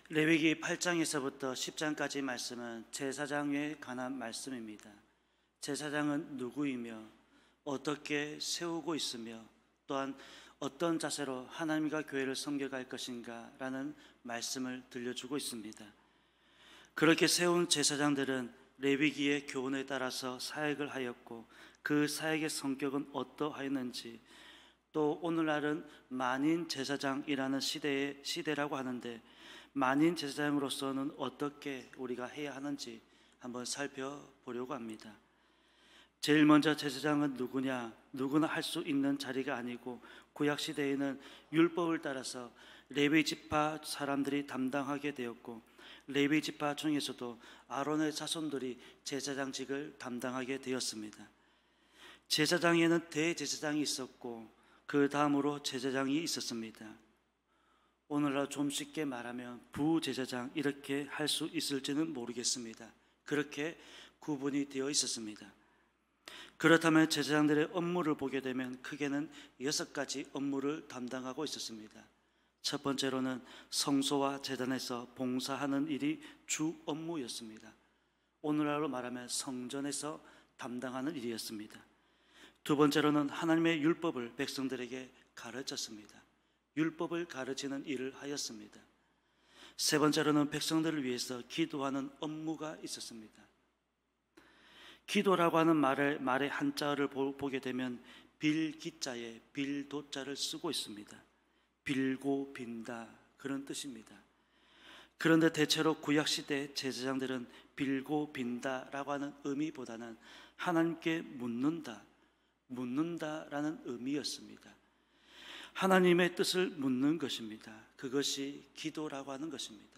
레위기 8장에서부터 10장까지 말씀은 제사장에 관한 말씀입니다. 제사장은 누구이며 어떻게 세우고 있으며 또한 어떤 자세로 하나님과 교회를 섬겨갈 것인가 라는 말씀을 들려주고 있습니다. 그렇게 세운 제사장들은 레위기의 교훈에 따라서 사역을 하였고 그 사역의 성격은 어떠하였는지, 또 오늘날은 만인 제사장이라는 시대라고 하는데 만인 제사장으로서는 어떻게 우리가 해야 하는지 한번 살펴보려고 합니다. 제일 먼저 제사장은 누구냐? 누구나 할 수 있는 자리가 아니고 구약시대에는 율법을 따라서 레위 지파 사람들이 담당하게 되었고 레위 지파 중에서도 아론의 자손들이 제사장직을 담당하게 되었습니다. 제사장에는 대제사장이 있었고 그 다음으로 제사장이 있었습니다. 오늘날 좀 쉽게 말하면 부제사장 이렇게 할 수 있을지는 모르겠습니다. 그렇게 구분이 되어 있었습니다. 그렇다면 제사장들의 업무를 보게 되면 크게는 6가지 업무를 담당하고 있었습니다. 첫 번째로는 성소와 제단에서 봉사하는 일이 주 업무였습니다. 오늘날로 말하면 성전에서 담당하는 일이었습니다. 두 번째로는 하나님의 율법을 백성들에게 가르쳤습니다. 율법을 가르치는 일을 하였습니다. 세 번째로는 백성들을 위해서 기도하는 업무가 있었습니다. 기도라고 하는 말의 한자어를 보게 되면 빌기자에 빌도자를 쓰고 있습니다. 빌고 빈다 그런 뜻입니다. 그런데 대체로 구약시대 제사장들은 빌고 빈다라고 하는 의미보다는 하나님께 묻는다라는 의미였습니다. 하나님의 뜻을 묻는 것입니다. 그것이 기도라고 하는 것입니다.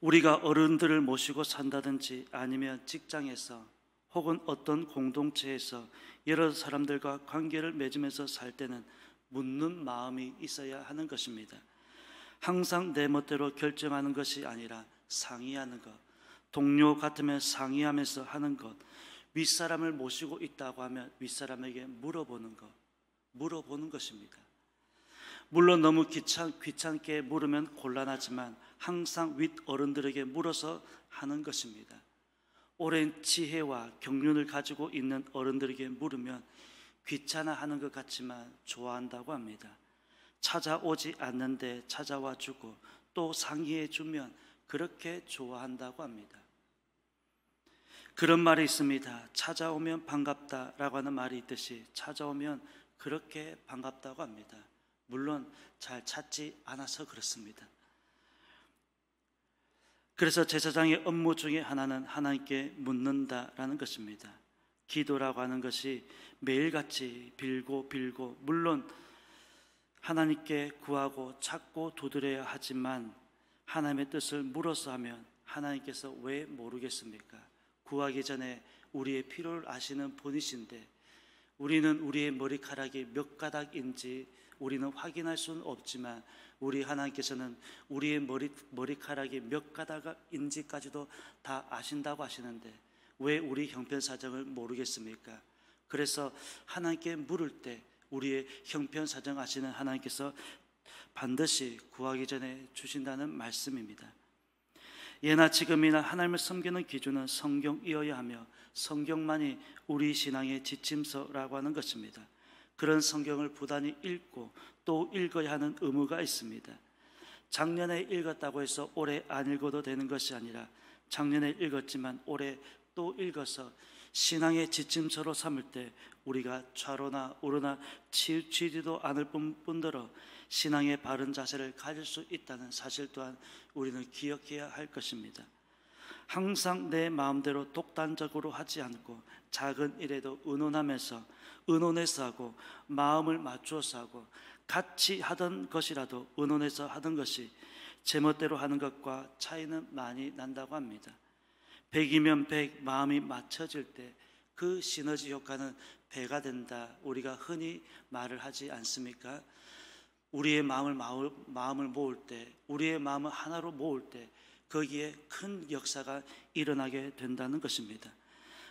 우리가 어른들을 모시고 산다든지 아니면 직장에서 혹은 어떤 공동체에서 여러 사람들과 관계를 맺으면서 살 때는 묻는 마음이 있어야 하는 것입니다. 항상 내 멋대로 결정하는 것이 아니라 상의하는 것, 동료 같으면 상의하면서 하는 것, 윗사람을 모시고 있다고 하면 윗사람에게 물어보는 것입니다. 물론 너무 귀찮게 물으면 곤란하지만 항상 윗어른들에게 물어서 하는 것입니다. 오랜 지혜와 경륜을 가지고 있는 어른들에게 물으면 귀찮아하는 것 같지만 좋아한다고 합니다. 찾아오지 않는데 찾아와 주고 또 상의해 주면 그렇게 좋아한다고 합니다. 그런 말이 있습니다. 찾아오면 반갑다라고 하는 말이 있듯이 찾아오면 그렇게 반갑다고 합니다. 물론 잘 찾지 않아서 그렇습니다. 그래서 제사장의 업무 중에 하나는 하나님께 묻는다라는 것입니다. 기도라고 하는 것이 매일같이 빌고 물론 하나님께 구하고 찾고 두드려야 하지만 하나님의 뜻을 물어서 하면 하나님께서 왜 모르겠습니까? 구하기 전에 우리의 필요를 아시는 분이신데 우리는 우리의 머리카락이 몇 가닥인지 우리는 확인할 수는 없지만 우리 하나님께서는 우리의 머리카락이 몇 가닥인지까지도 다 아신다고 하시는데 왜 우리 형편사정을 모르겠습니까? 그래서 하나님께 물을 때 우리의 형편사정 아시는 하나님께서 반드시 구하기 전에 주신다는 말씀입니다. 예나 지금이나 하나님을 섬기는 기준은 성경이어야 하며 성경만이 우리 신앙의 지침서라고 하는 것입니다. 그런 성경을 부단히 읽고 또 읽어야 하는 의무가 있습니다. 작년에 읽었다고 해서 올해 안 읽어도 되는 것이 아니라 작년에 읽었지만 올해 또 읽어서 신앙의 지침서로 삼을 때 우리가 좌로나 우로나 치우치지도 않을 뿐더러 신앙의 바른 자세를 가질 수 있다는 사실 또한 우리는 기억해야 할 것입니다. 항상 내 마음대로 독단적으로 하지 않고 작은 일에도 의논해서 하고 마음을 맞추어서 하고 같이 하던 것이라도 의논해서 하던 것이 제멋대로 하는 것과 차이는 많이 난다고 합니다. 100이면 100 마음이 맞춰질 때 그 시너지 효과는 배가 된다 우리가 흔히 말을 하지 않습니까? 우리의 마음을 모을 때 우리의 마음을 하나로 모을 때 거기에 큰 역사가 일어나게 된다는 것입니다.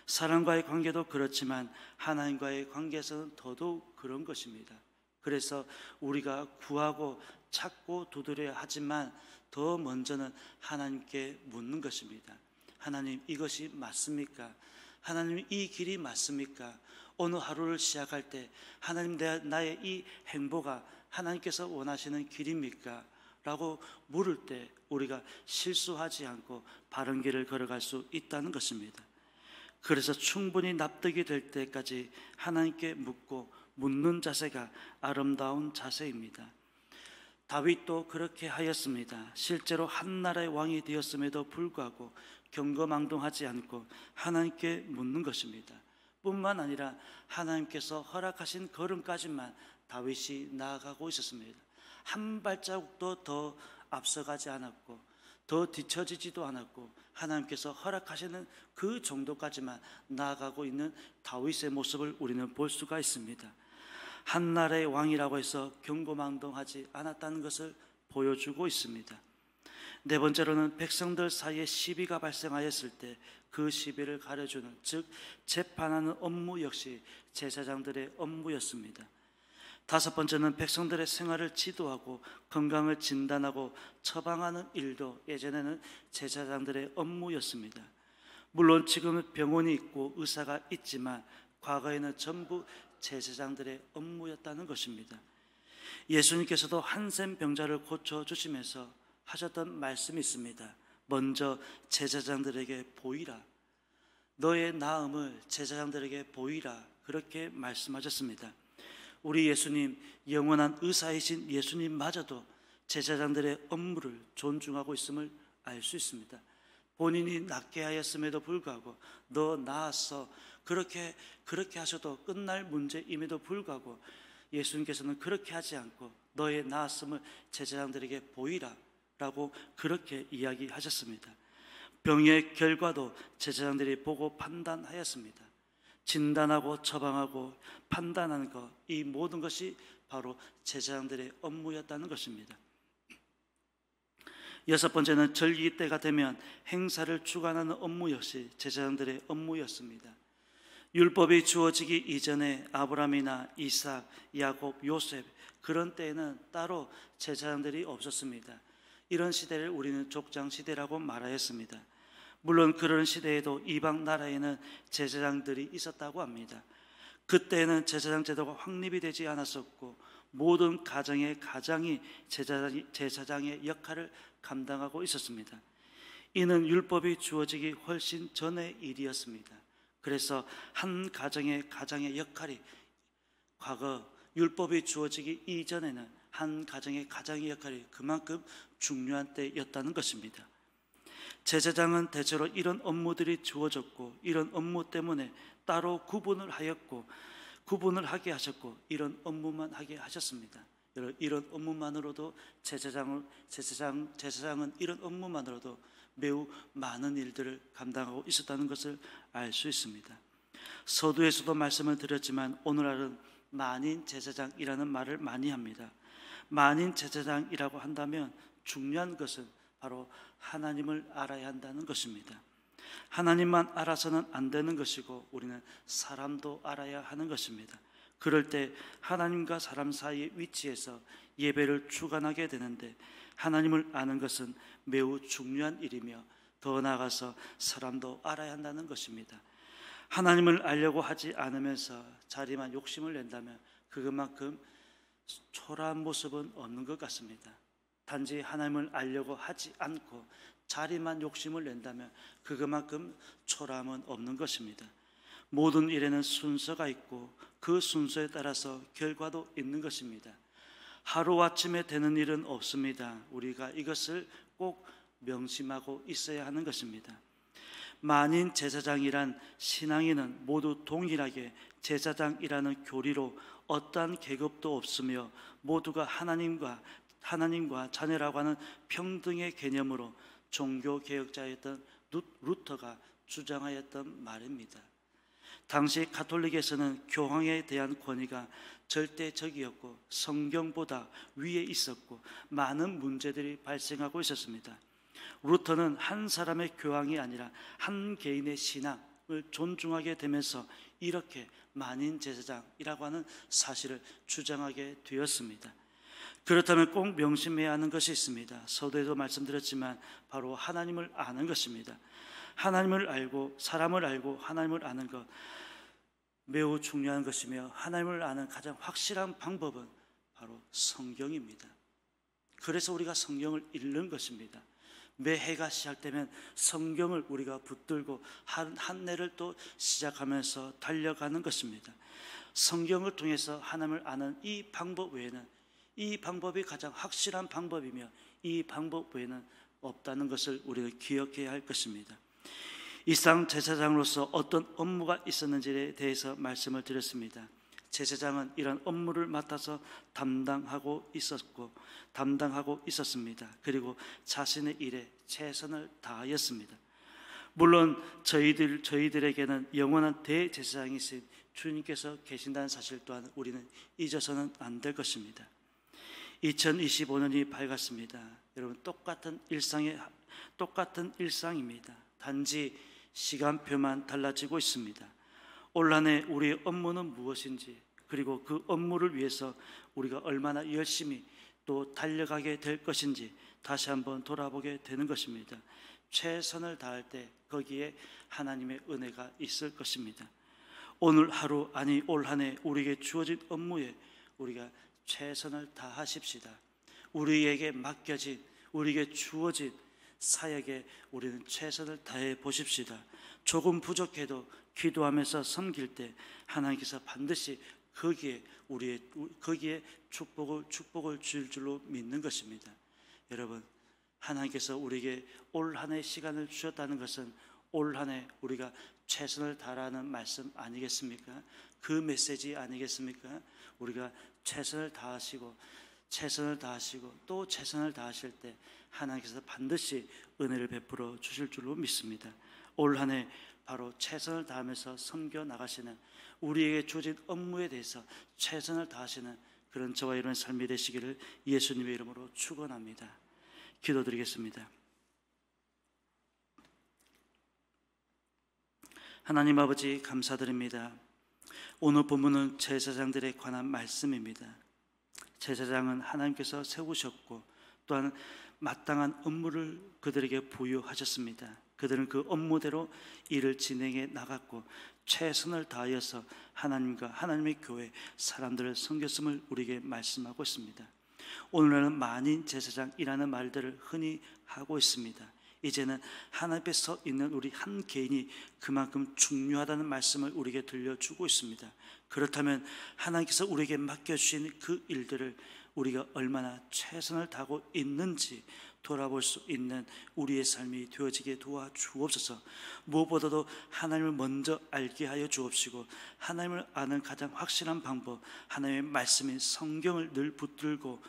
사람과의 관계도 그렇지만 하나님과의 관계에서는 더더욱 그런 것입니다. 그래서 우리가 구하고 찾고 두드려야 하지만 더 먼저는 하나님께 묻는 것입니다. 하나님, 이것이 맞습니까? 하나님, 이 길이 맞습니까? 어느 하루를 시작할 때 하나님, 나의 이 행보가 하나님께서 원하시는 길입니까? 라고 물을 때 우리가 실수하지 않고 바른 길을 걸어갈 수 있다는 것입니다. 그래서 충분히 납득이 될 때까지 하나님께 묻고 묻는 자세가 아름다운 자세입니다. 다윗도 그렇게 하였습니다. 실제로 한 나라의 왕이 되었음에도 불구하고 경거망동하지 않고 하나님께 묻는 것입니다. 뿐만 아니라 하나님께서 허락하신 걸음까지만 다윗이 나아가고 있었습니다. 한 발자국도 더 앞서가지 않았고 더 뒤처지지도 않았고 하나님께서 허락하시는 그 정도까지만 나아가고 있는 다윗의 모습을 우리는 볼 수가 있습니다. 한 나라의 왕이라고 해서 경고망동하지 않았다는 것을 보여주고 있습니다. 네 번째로는 백성들 사이에 시비가 발생하였을 때 그 시비를 가려주는, 즉 재판하는 업무 역시 제사장들의 업무였습니다. 다섯 번째는 백성들의 생활을 지도하고 건강을 진단하고 처방하는 일도 예전에는 제사장들의 업무였습니다. 물론 지금은 병원이 있고 의사가 있지만 과거에는 전부 제사장들의 업무였다는 것입니다. 예수님께서도 한센 병자를 고쳐주시면서 하셨던 말씀이 있습니다. 먼저 제사장들에게 보이라. 너의 나음을 제사장들에게 보이라. 그렇게 말씀하셨습니다. 우리 예수님, 영원한 의사이신 예수님마저도 제사장들의 업무를 존중하고 있음을 알 수 있습니다. 본인이 낫게 하였음에도 불구하고 너 나았어, 그렇게 하셔도 끝날 문제임에도 불구하고 예수님께서는 그렇게 하지 않고 너의 나았음을 제사장들에게 보이라 라고 그렇게 이야기하셨습니다. 병의 결과도 제사장들이 보고 판단하였습니다. 진단하고 처방하고 판단하는 것, 이 모든 것이 바로 제사장들의 업무였다는 것입니다. 여섯 번째는 절기 때가 되면 행사를 주관하는 업무 역시 제사장들의 업무였습니다. 율법이 주어지기 이전에 아브라함이나 이삭, 야곱, 요셉, 그런 때에는 따로 제사장들이 없었습니다. 이런 시대를 우리는 족장시대라고 말하였습니다. 물론 그런 시대에도 이방 나라에는 제사장들이 있었다고 합니다. 그때는 제사장 제도가 확립이 되지 않았었고 모든 가정의 가장이 제사장의 역할을 감당하고 있었습니다. 이는 율법이 주어지기 훨씬 전의 일이었습니다. 그래서 한 가정의 역할이 과거 율법이 주어지기 이전에는 한 가정의 가장의 역할이 그만큼 중요한 때였다는 것입니다. 제사장은 대체로 이런 업무들이 주어졌고 이런 업무 때문에 따로 구분을 하게 하셨고 이런 업무만 하게 하셨습니다. 이런 업무만으로도 제사장은 이런 업무만으로도 매우 많은 일들을 감당하고 있었다는 것을 알 수 있습니다. 서두에서도 말씀을 드렸지만 오늘날은 만인 제사장이라는 말을 많이 합니다. 만인 제사장이라고 한다면 중요한 것은 바로 하나님을 알아야 한다는 것입니다. 하나님만 알아서는 안 되는 것이고 우리는 사람도 알아야 하는 것입니다. 그럴 때 하나님과 사람 사이의 위치에서 예배를 주관하게 되는데 하나님을 아는 것은 매우 중요한 일이며 더 나아가서 사람도 알아야 한다는 것입니다. 하나님을 알려고 하지 않으면서 자리만 욕심을 낸다면 그것만큼 초라한 모습은 없는 것 같습니다. 단지 하나님을 알려고 하지 않고 자리만 욕심을 낸다면 그것만큼 초라함은 없는 것입니다. 모든 일에는 순서가 있고 그 순서에 따라서 결과도 있는 것입니다. 하루아침에 되는 일은 없습니다. 우리가 이것을 꼭 명심하고 있어야 하는 것입니다. 만인 제사장이란 신앙인은 모두 동일하게 제사장이라는 교리로 어떠한 계급도 없으며 모두가 하나님과 자녀라고 하는 평등의 개념으로 종교개혁자였던 루터가 주장하였던 말입니다. 당시 가톨릭에서는 교황에 대한 권위가 절대적이었고 성경보다 위에 있었고 많은 문제들이 발생하고 있었습니다. 루터는 한 사람의 교황이 아니라 한 개인의 신앙을 존중하게 되면서 이렇게 만인 제사장이라고 하는 사실을 주장하게 되었습니다. 그렇다면 꼭 명심해야 하는 것이 있습니다. 서두에도 말씀드렸지만 바로 하나님을 아는 것입니다. 하나님을 알고 사람을 알고 하나님을 아는 것 매우 중요한 것이며, 하나님을 아는 가장 확실한 방법은 바로 성경입니다. 그래서 우리가 성경을 읽는 것입니다. 매해가 시작되면 성경을 우리가 붙들고 한 해를 또 시작하면서 달려가는 것입니다. 성경을 통해서 하나님을 아는 이 방법 외에는, 이 방법이 가장 확실한 방법이며 이 방법 외에는 없다는 것을 우리는 기억해야 할 것입니다. 이상 제사장으로서 어떤 업무가 있었는지에 대해서 말씀을 드렸습니다. 제사장은 이런 업무를 맡아서 담당하고 있었습니다. 그리고 자신의 일에 최선을 다하였습니다. 물론 저희들에게는 영원한 대제사장이신 주님께서 계신다는 사실 또한 우리는 잊어서는 안 될 것입니다. 2025년이 밝았습니다. 여러분, 똑같은 일상입니다. 단지 시간표만 달라지고 있습니다. 올 한 해 우리의 업무는 무엇인지, 그리고 그 업무를 위해서 우리가 얼마나 열심히 또 달려가게 될 것인지 다시 한번 돌아보게 되는 것입니다. 최선을 다할 때 거기에 하나님의 은혜가 있을 것입니다. 오늘 하루, 아니 올 한 해 우리에게 주어진 업무에 우리가 최선을 다하십시다. 우리에게 맡겨진, 우리에게 주어진 사역에 우리는 최선을 다해 보십시다. 조금 부족해도 기도하면서 섬길 때 하나님께서 반드시 거기에 축복을 줄 줄로 믿는 것입니다. 여러분, 하나님께서 우리에게 올 한 해 시간을 주셨다는 것은 올 한 해 우리가 최선을 다하라는 말씀 아니겠습니까? 그 메시지 아니겠습니까? 우리가 최선을 다하시고 또 최선을 다하실 때 하나님께서 반드시 은혜를 베풀어 주실 줄로 믿습니다. 올 한 해 바로 최선을 다하면서 섬겨 나가시는, 우리에게 주어진 업무에 대해서 최선을 다하시는 그런 저와 이런 삶이 되시기를 예수님의 이름으로 축원합니다. 기도드리겠습니다. 하나님 아버지, 감사드립니다. 오늘 본문은 제사장들에 관한 말씀입니다. 제사장은 하나님께서 세우셨고 또한 마땅한 업무를 그들에게 부여하셨습니다. 그들은 그 업무대로 일을 진행해 나갔고 최선을 다하여서 하나님과 하나님의 교회 사람들을 섬겼음을 우리에게 말씀하고 있습니다. 오늘날은 만인 제사장이라는 말들을 흔히 하고 있습니다. 이제는 하나님 앞에 서 있는 우리 한 개인이 그만큼 중요하다는 말씀을 우리에게 들려주고 있습니다. 그렇다면 하나님께서 우리에게 맡겨주신 그 일들을 우리가 얼마나 최선을 다하고 있는지 돌아볼 수 있는 우리의 삶이 되어지게 도와주옵소서. 무엇보다도 하나님을 먼저 알게 하여 주옵시고, 하나님을 아는 가장 확실한 방법, 하나님의 말씀인 성경을 늘 붙들고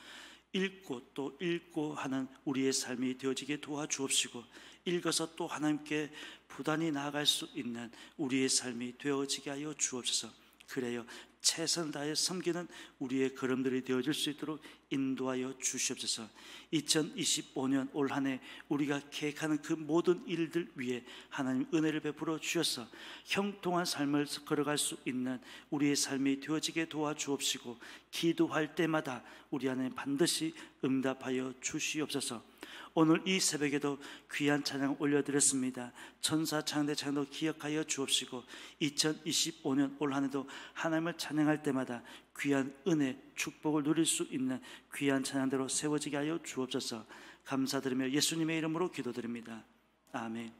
읽고 또 읽고 하는 우리의 삶이 되어지게 도와주옵시고, 읽어서 또 하나님께 부단히 나아갈 수 있는 우리의 삶이 되어지게 하여 주옵소서. 그래요, 최선을 다해 섬기는 우리의 걸음들이 되어질 수 있도록 인도하여 주시옵소서. 2025년 올 한 해 우리가 계획하는 그 모든 일들 위에 하나님 은혜를 베풀어 주셔서 형통한 삶을 걸어갈 수 있는 우리의 삶이 되어지게 도와주옵시고, 기도할 때마다 우리 안에 반드시 응답하여 주시옵소서. 오늘 이 새벽에도 귀한 찬양 올려드렸습니다. 천사 찬양대 찬양도 기억하여 주옵시고, 2025년 올 한 해도 하나님을 찬양할 때마다 귀한 은혜, 축복을 누릴 수 있는 귀한 찬양대로 세워지게 하여 주옵소서. 감사드리며 예수님의 이름으로 기도드립니다. 아멘.